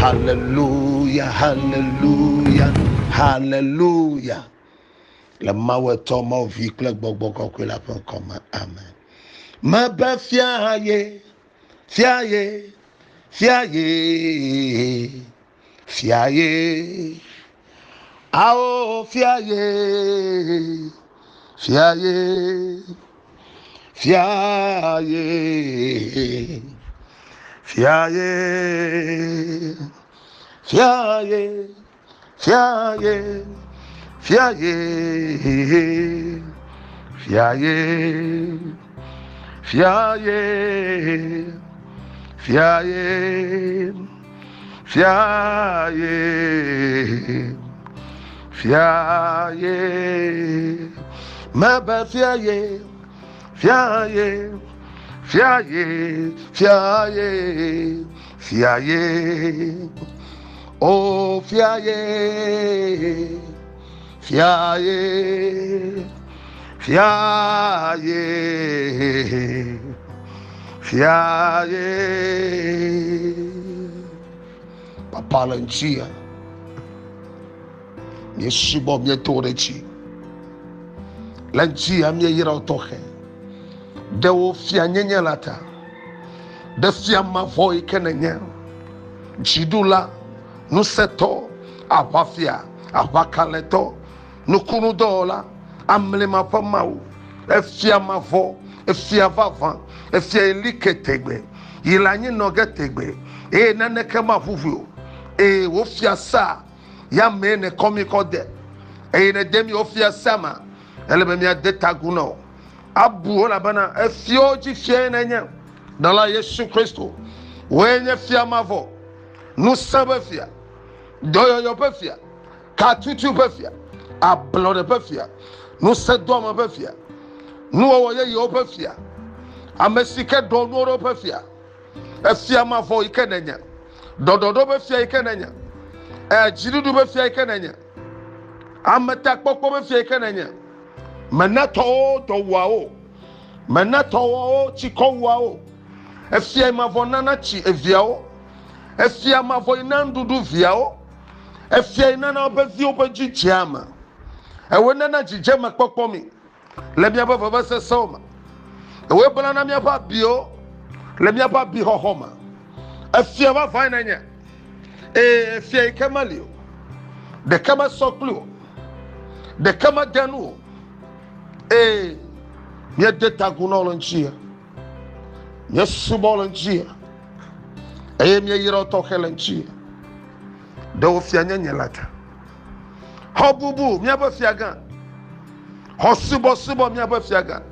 Hallelujah, hallelujah, hallelujah. Le mawe tomo vikle gbogbo kwe la pen koma. Amen. Ma ba fiaye, fiaye, fiaye, fiaye. Ao fiaye, fiaye, fiaye, fiaye, fiaye, fiaye, fiaye, fiaye, fiaye, fiaye, fiaye, fiaye, ma ba fiaye, fiaye, fiaye, fiaye, fiaye, oh fiaye, fiaye, fiaye, fiaye, papa lanchia, mi shibo mi torechi, lanchia mi yira otoche. De wo fia nyenye lata de fia mavo ikenenya jidula no seto abafia abakaleto no kunu dola amlema pamau efia mavo efia vava efia eliketegbe yilanyi nogetegbe naneke mavuvu wo fia sa ya mene komiko de ne demi ofia sama elebe mi adetaguno abu la bana efioji fie nenya dala Yesu Kristo wenye fia mavo nu sabafia doyo yo pefia katutu pefia ablode pefia nu sedoma pefia nu oye yo pefia amesike donoro pefia efia mavo ikenenya dododo pefia ikenenya jirudu pefia ikenenya ameta kpokpo pefia ikenenya Menato do wao, menato chiko wao. Efia mavonana chi eviao, efia mavoinandudu viao, efia inana obezi obeji chiama. Ewenana jijema kpokpomi, lemia baba se soma. Ewe banana mia ba bio, lemia ba biho homa. Efia ba fainanya, efia ikemalio, de kama soklu, de kama denu. Nye deta guno nchia. Nye subo nchia. Nye yiro toke nchia. De ofia nye lata. Ho bubu mye ba fiaga. Ho subo mye ba fiaga.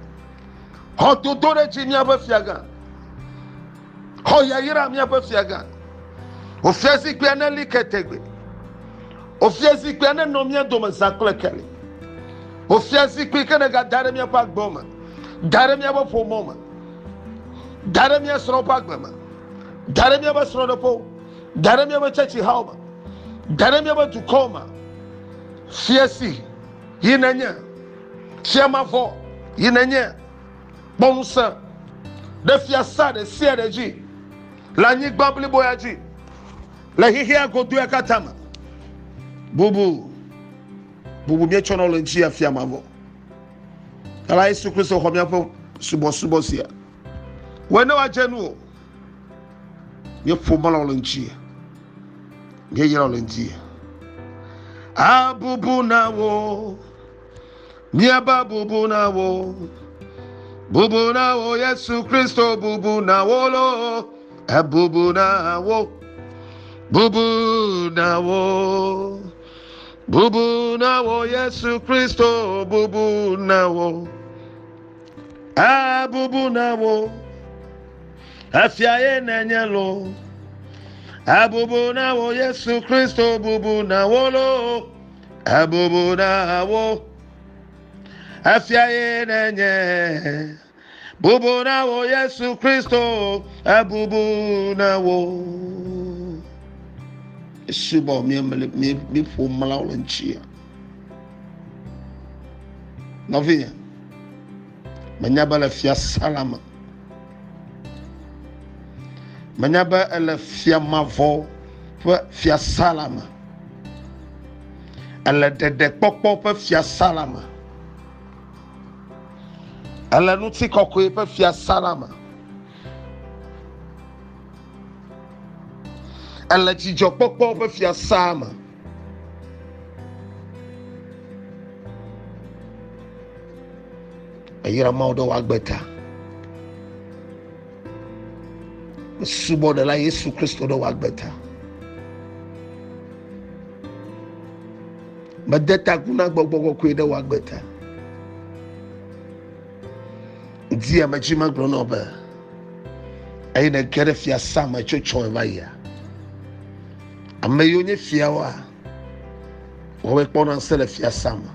Ho dodoreji mye ba fiaga. Ho yayira mye ba fiaga. Ofia zikwe na liketegbe. Ofia zikwe na nomye doma zakle kele. Ofiasi kwikene ga daremia pak boma. Daremia ba fomoma. Daremia sro pak boma. Daremia ba sro dopo. Daremia ba chechi hauma. Daremia ba tukoma. Fiasi yinanya. Fiama fo yinanya. Bonsa. De fiasa de siadeji. La nyik bambli boyaji. La hihia godu ya katama. Bubu mie chono lenchi afia mavo. Ala Yesu Kristo homia po subo sia. Wena wa jenu. Mie fomala lenchi. Mie yira lenchi. Bubu na wo. Mie ba bubu na wo. Bubu na wo Yesu Kristo bubu na wo lo. Bubu na wo. Bubu na wo. Bubu na wo Yesu Kristo bubu na wo. Bubu na wo. Afia na nyalo. Bubu na wo Yesu Kristo bubu na wo lo. Bubu na wo. Afia na nye. Bubu na wo Yesu Kristo bubu na wo. Shibo mi fo malawla nchia. Novia. Manyaba la fia salama. Manyaba la fia mavo ƒe fiasã me. Ele ɖeɖekpɔkpɔ ƒe fiasã me. Ele ŋutikɔkɔe ƒe fiasã me. Ele dzidzɔkpɔkpɔ ƒe fiasã me. Eyra Mawu ɖe woagbe ta. Subɔɖela Yesu Kristo ɖe woagbe ta. Mede taku na gbɔgbɔ kɔkɔe ɖe woagbe ta. Di amedzi magblɔ nɔ be eyi ne ge ɖe fiasã me tso tsɔ va yia. Ame yiwo nye fiawoa, woawoe kpɔna ŋusẽ le fiasã me.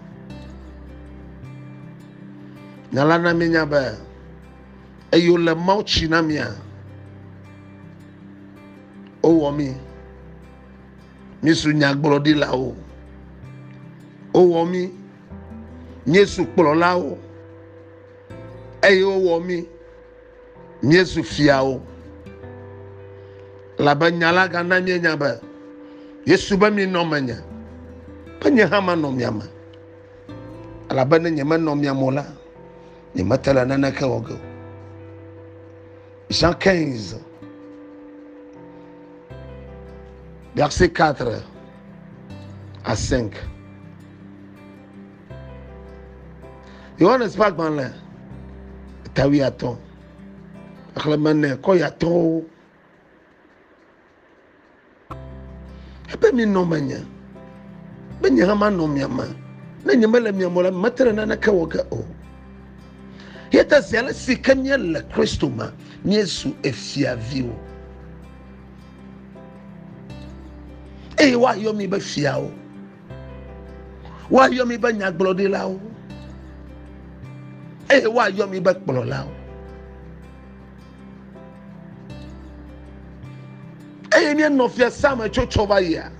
Nya la na míenya be eyiwo le Mawu tsi na mía, wowɔ mí. Míesu nyagblɔɖilawo. Wowɔ mí. Míesu kplɔlawo. Eye wowɔ mí. Míesu fiawo. Labe nya la gana míenya be Yesu be mi nɔ menye, be nye hã manɔ mia me. Elabena nye menɔ mia me la, nye mete le naneke wɔ ge o. Jean 15, verset 4 à 5. Yohanes ƒe agbalẽ tawi atɔ̃, xexlẽme nɛ kɔ yi atɔ̃wo. Ebe mi nɔ menye, be nye hã manɔ mia me. Ne nye mele mia me la, mete le naneke wɔ ge o. Yeta zi ale si ke míele Kristo me, míezu efiaviwo. Eye woayɔ mi be fiawo. Woayɔ mi be nyagblɔɖilawo. Eye woayɔ mi be kplɔlawo. Eye míenɔ fiasã me tso tsɔ va yia.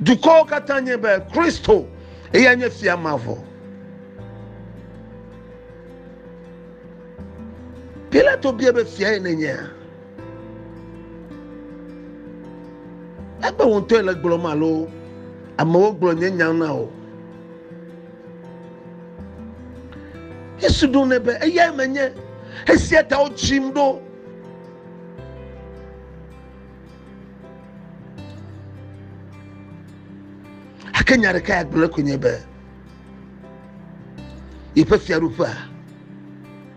Dukɔwo katã nye be Kristo eya nye fia mavɔ. Pilato bia be fia ye nenyea. Ebe wo ŋutɔ le gblɔm alo amewo gblɔ nye nya na o. Yesu ɖo nɛ be eya menye, esia ta wodzim ɖo. Ake nya ɖeka ya gblɔ koe nye be yiƒe fiaɖuƒea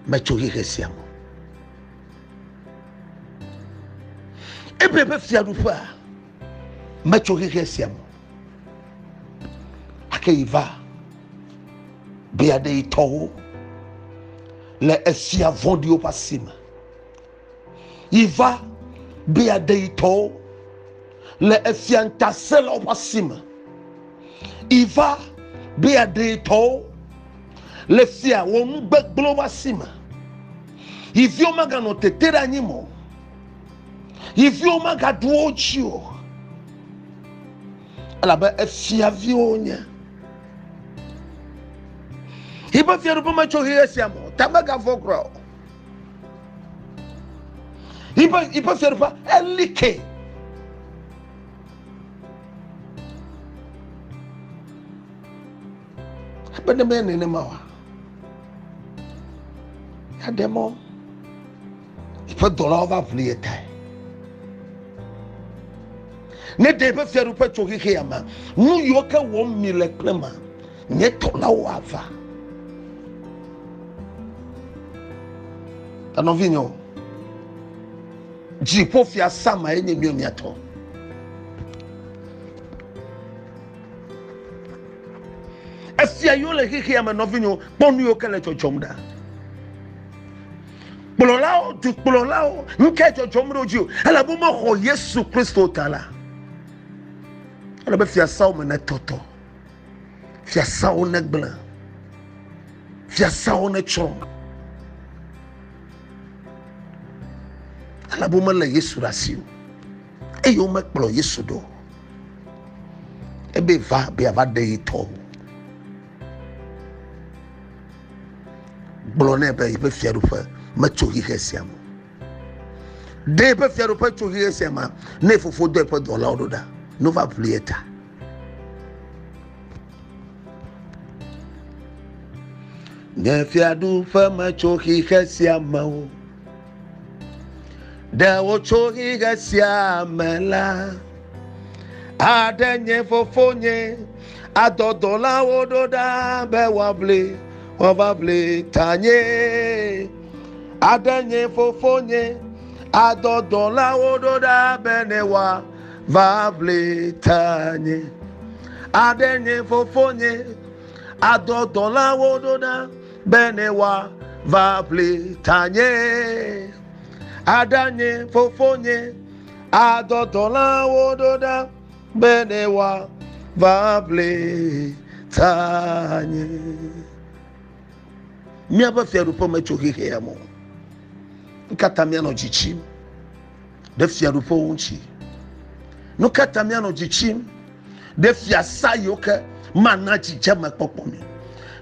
metso xixe sia me. Ebe yiƒe fiaɖuƒea metso xixe sia me. Ake yi va be aɖe yi tɔwo le efia vɔ̃ɖiwo ƒe asi me. Yi va be aɖe yi tɔwo le efia ntasẽlawo ƒe asi me. Iva be aɖe tɔwo le fia wɔ nu gbegblẽwo ƒe asi me. Yiviwo meganɔ tete ɖe anyi mɔ. Yiviwo megaɖu wo dzi o. Elabe efiaviwo nye. Yiƒe fiaɖuƒe metso xixe sia me o, ta megavɔ kura o. Yiƒe fiaɖuƒe eli ke. Ebe ne me nenema wa. Ya ɖe mɔ. Yiƒe dɔlawo va ʋli ye tae. Ne ɖe yiƒe fiaɖuƒe tso xixea me, nu yiwo ke wɔm mi le kple ma, nye tɔlawo ava. Nɔvinyewo, dziƒo fiasã me nye mío miatɔ. Efia yiwo le xixea me nɔvinyewo, kpɔ nu yiwo ke le dzɔdzɔm ɖa. Kplɔlawo, dukplɔlawo, nuke dzɔdzɔm ɖe wo dzi o, elabe mexɔ Yesu Kristo ta la. Elabe fiasãwo me ne tɔtɔ, fiasãwo ne gblẽ, fiasãwo ne tsrɔ̃. Elabe womele Yesu ɖe asi o, eye womekplɔ Yesu ɖo. Ebe va be ava ɖe yi tɔwo. Gblɔ nɛ be yiƒe fiaɖuƒe metso xixe sia me. de be fiaro pa to hiye sema ne fofo do pa do la ododa no va plieta ne fiadu fa ma cho hiye sema da wo cho hiye sema la adenye fofo nye adodo la ododa be wable tanye adenye fofo nye adodo la ododa benewa vable tanye adenye fofonye adodo la ododa benewa vable tanye adenye fofonye adodo la ododa benewa vable tanye mi aba fiaru po macho hihe ya mo nkatamia no jichim de fiaru po unchi no katamia no jichim de fiasa yoke mana jichama popomi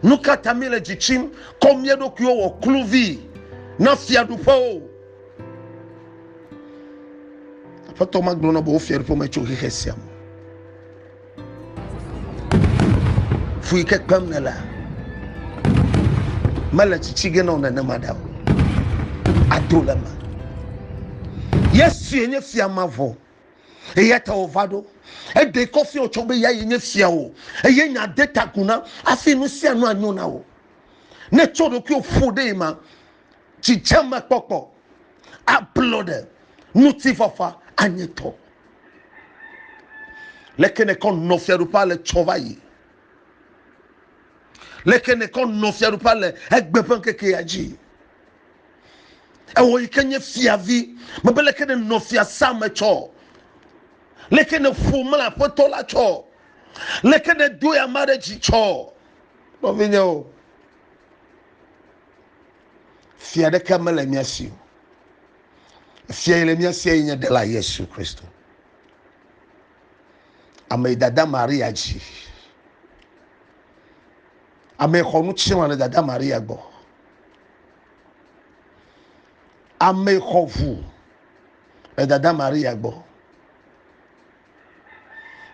no katamia le jichim komye do kyo wo kluvi na fiaru po fato magno no bo fiaru po macho hihe siam fui ke pamnela mala chichige no na madam adolama yesu enye fiamavo eyata ovado e de kofi ochobe ya enye fiawo eye nya data kuna afi no sia no anyo na wo ne chodo ki ofude ma chichama popo upload nutifafa anyeto lekene kon no fiaru pale chovayi lekene kon no fiaru pale egbepan keke aji ewo ikenye fiavi mabele kene no fia samecho lekene fumala potola cho lekene do ya marriage cho bovinyo fia de kamele miasi fia ile miasi nya de la Yesu Kristo ame dada Maria ji ame khonu chima na dada Maria gbo ame khofu e dada Maria gbo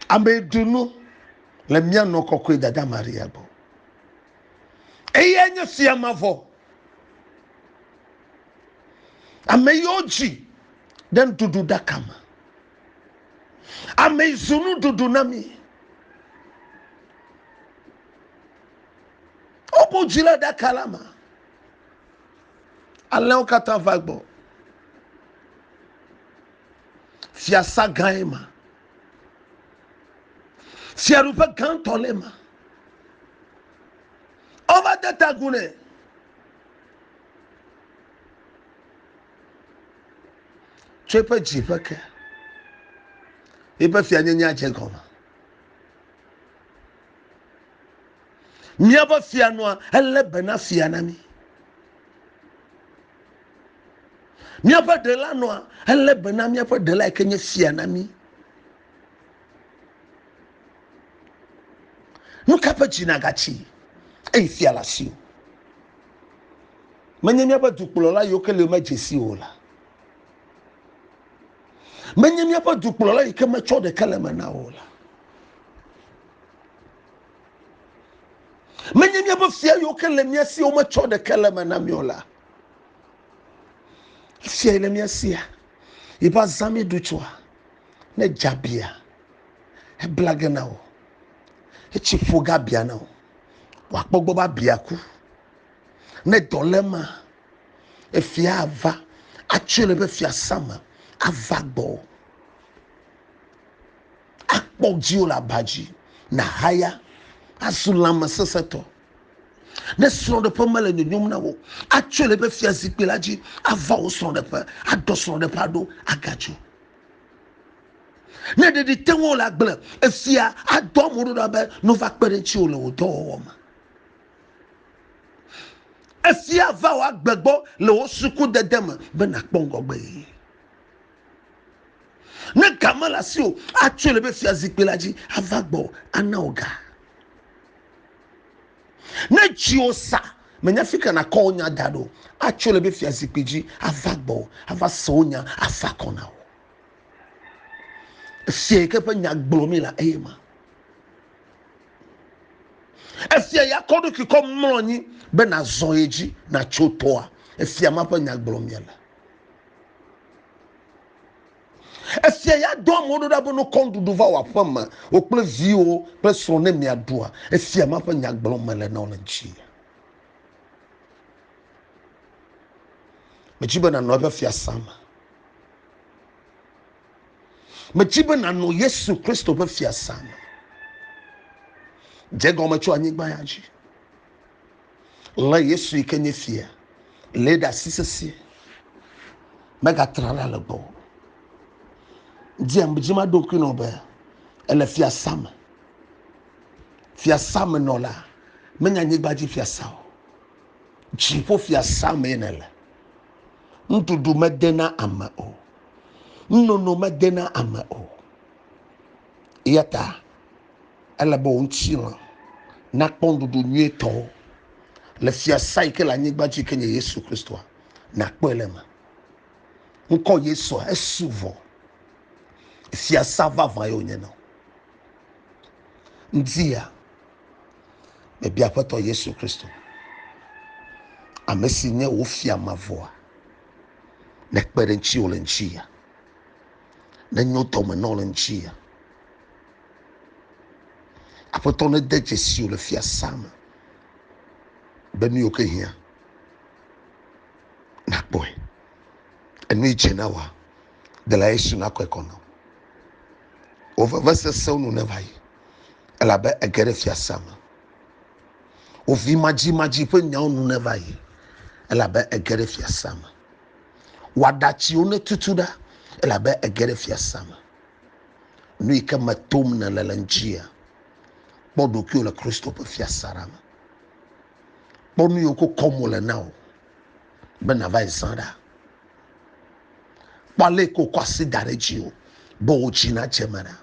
ame dunu le mia no kokwe dada Maria gbo eye nya fia mavo ame yoji den dudu dakama ame zunu dudu nami obo jila dakalama aleo kata vagbo fia sagaima fia rupa gantolema over the tagune chepe jipeke ipe fia nyenya chekoma miaba fia noa ele bena fia nami miaba de la noa ele bena miaba de la kenye fia nami no kapa jinagachi e fia la siu menye miaba duklola yokele majesi ola menye miaba duklola yikema chode kalema na ola menye miaba fia yokele miasi o ma chode kalema na miola fia ile miasi ya iba zami duchwa ne jabia e blaga na o e chifuga bia na o wa pogbo ba biaku ne dolema e fia ava actually be fia sama avagbo akpoji ola baji na haya asulama seseto ne son de pomale ne nyum na wo actually be fia zipelaji ava o son de pa ado son de pado agaju ne de tenwo la gble e fia ado mo do ba no va pere chi o lo do wo ma e fia va wa gbegbo le o suku de dem be na kpongo gbe ne kamala si o actually be fia zipelaji avagbo anaoga ne jiosa menya fika na call nya dado actually be fiasi piji avagbo avasonya afakona fie ke pa nya gblomi la ema efie ya kodo ki kom mronyi be na zoyeji na chotoa efie ma pa nya gblomi la efie ya do modo da bo no kondu duva wa pama o ple vio ple sone mi adoa efie ma pa nya gblomi la na onchi mechibe na no be fia sama mechibe na no Yesu Kristo be fia sama jego macho anyigba yaji la Yesu ikenye fia leda sisesi mega trala lebo diam bjima dokino be ele fia sama no la menya anyigba ji fia sawo chipo fia sama enele ntudu medena ama o nnono medena ama o yata ala bo unchila na pondudu nyeto le fia saike la nyigba ji kenye Yesu Kristo na kpelema nko Yesu esuvo fia sava vayo nyeno ndia me bia pato Yesu Kristo amesi nye wo fia mavoa na kpere nchi olenchia na nyoto menolenchia apotone de Jesu le fia sama benu yoke hia na boy enu chenawa de la Yesu na kwekono over verse so no never ela be egere fia sama ovi maji pe nya no never ela be egere fia sama wadachi one tutuda ela be egere fia sama nu ikama tom na lalanjia bodo ki ola Kristo pe fia sarama bonu yoko komola now bena vai sanda pale ko kwasi darejio bo china chemana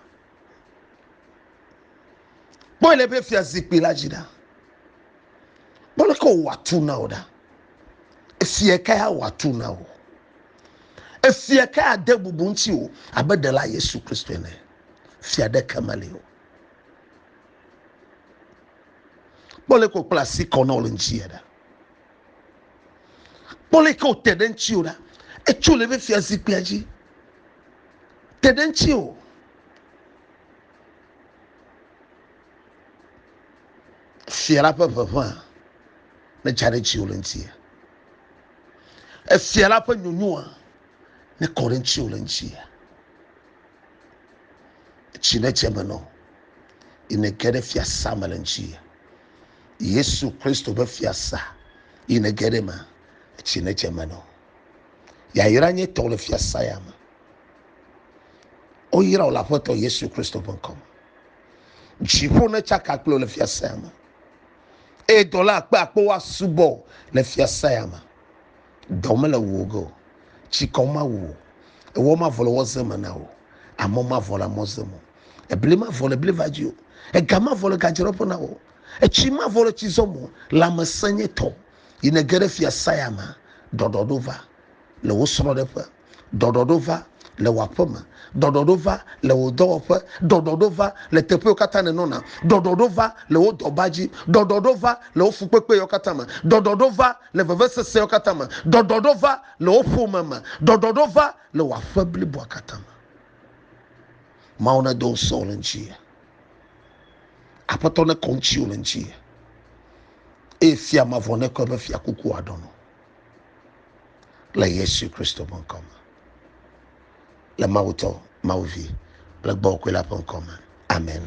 bo le be fia zikpila jida bole ko watu now da efie ka watu now efie ka adebubu nti o abedela Yesu Kristo ne fia de kamale o bole ko plasi konol njia da bole ko tedenchi o da echule be fia zikpiaji tedenchi o fia la papa na charechi olentia efia la pa nyunyua ne korenchi olentia chine chemano ine kere fia samalenchia Yesu Kristo be fia sa ine kere ma chine chemano ya iranye tole fia sayama o ira la foto Yesu Kristo bonkom jipo na chaka klo le fia sayama e dola pa wa subo le fia sayama domela wogo chikoma wo e wo ma volo wozema na wo amoma vola mozemo e blema vola blevadio e gama vola gajeropo na wo e chima vola chizomo la masanye to ine gere fia sayama dododova le wosoro defa dododova le wapoma dododova le wodofa dododova le tepe okatane nona dododova le wodobaji dododova le ofukpepe yokatama dododova le vevesese yokatama dododova le ofumama dododova le wafabli bwakatama mauna do solenjia apatone konchi olenjia e fia mavone ko be fia kuku adono la Yesu Kristo bonkoma la mauto mauvi la bokwe la bonkoma amen.